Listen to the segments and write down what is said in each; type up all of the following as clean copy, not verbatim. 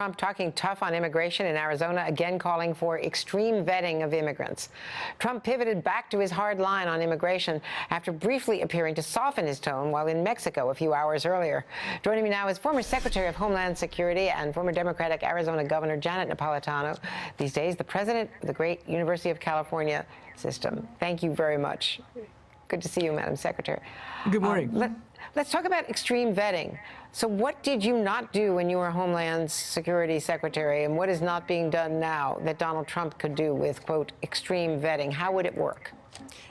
Trump talking tough on immigration in Arizona, again calling for extreme vetting of immigrants. Trump pivoted back to his hard line on immigration after briefly appearing to soften his tone while in Mexico a few hours earlier. Joining me now is former Secretary of Homeland Security and former Democratic Arizona Governor Janet Napolitano, these days the president of the great University of California system. Thank you very much. Good to see you, Madam Secretary. Good morning. Let's talk about extreme vetting. So what did you not do when you were Homeland Security Secretary, and what is not being done now that Donald Trump could do with, quote, extreme vetting? How would it work?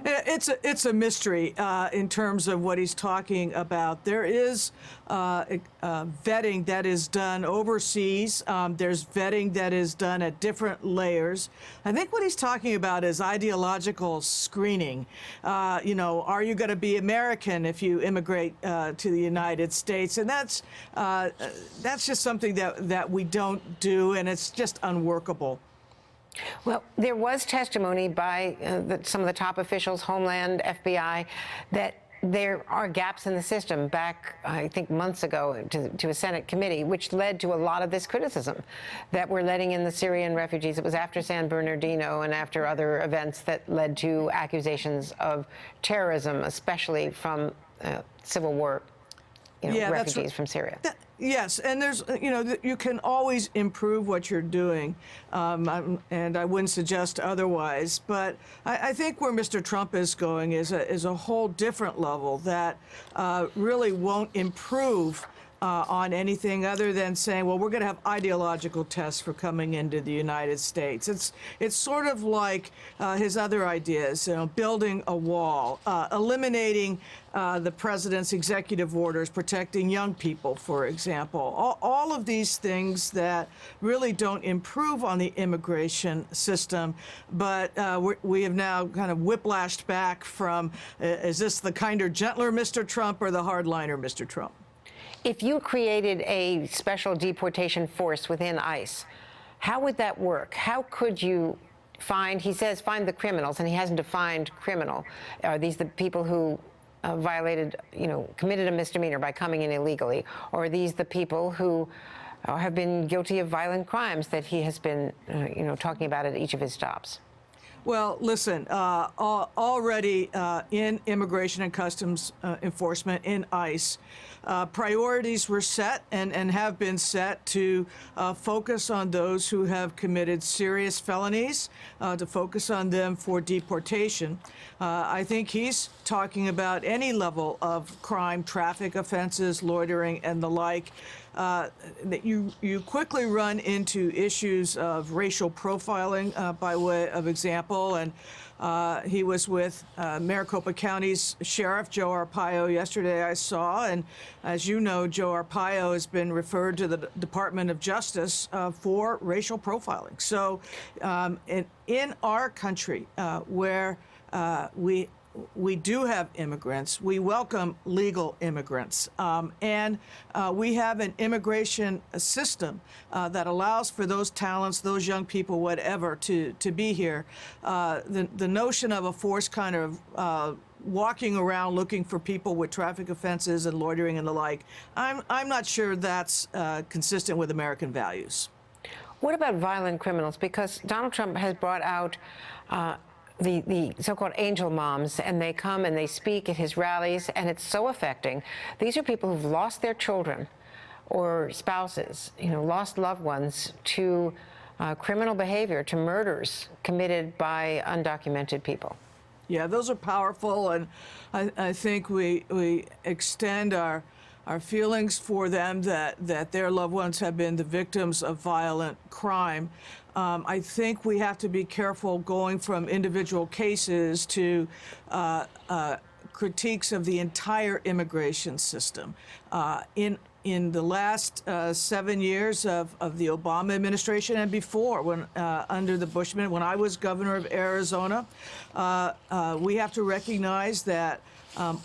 It's a mystery in terms of what he's talking about. There is vetting that is done overseas. There's vetting that is done at different layers. I think what he's talking about is ideological screening. You know, are you going to be American if you immigrate to the United States? And that's just something that we don't do, and it's just unworkable. Well, there was testimony by some of the top officials, Homeland, FBI, that there are gaps in the system back, I think, months ago to a Senate committee, which led to a lot of this criticism that we're letting in the Syrian refugees. It was after San Bernardino and after other events that led to accusations of terrorism, especially from civil war refugees from Syria. Yes, and there's, you know, you can always improve what you're doing, and I wouldn't suggest otherwise. But I think where Mr. Trump is going is a whole different level that really won't improve on anything other than saying, well, we're going to have ideological tests for coming into the United States. It's sort of like his other ideas, you know, building a wall, eliminating the president's executive orders, protecting young people, for example. All of these things that really don't improve on the immigration system, but we have now kind of whiplashed back from, is this the kinder, gentler Mr. Trump or the hardliner Mr. Trump? If you created a special deportation force within ICE, how would that work? How could you find, he says, find the criminals, and he hasn't defined criminal. Are these the people who violated, committed a misdemeanor by coming in illegally? Or are these the people who have been guilty of violent crimes that he has been, talking about at each of his stops? Well, listen, already in Immigration and Customs Enforcement, in ICE, priorities were set and have been set to focus on those who have committed serious felonies, to focus on them for deportation. I think he's talking about any level of crime, traffic offenses, loitering, and the like. That you quickly run into issues of racial profiling, by way of example, and he was with Maricopa County's Sheriff Joe Arpaio yesterday, I saw, and as you know, Joe Arpaio has been referred to the Department of Justice for racial profiling. So in our country, where we do have immigrants. We welcome legal immigrants. And we have an immigration system that allows for those talents, those young people, whatever, to be here. The notion of a force kind of walking around looking for people with traffic offenses and loitering and the like, I'm not sure that's consistent with American values. What about violent criminals? Because Donald Trump has brought out the so-called angel moms, and they come and they speak at his rallies, and it's so affecting. These are people who've lost their children or spouses, lost loved ones to criminal behavior, to murders committed by undocumented people. Yeah, those are powerful, and I think we extend our feelings for them that their loved ones have been the victims of violent crime. I think we have to be careful going from individual cases to critiques of the entire immigration system. In the last 7 years of the Obama administration and before, when under the Bush administration, when I was governor of Arizona, we have to recognize that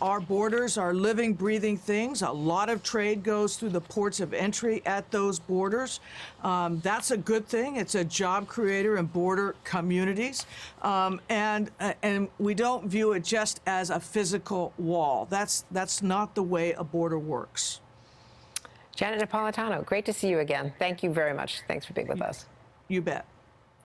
our borders are living, breathing things. A lot of trade goes through the ports of entry at those borders. That's a good thing. It's a job creator in border communities. And we don't view it just as a physical wall. That's not the way a border works. Janet Napolitano, great to see you again. Thank you very much. Thanks for being with us. You bet.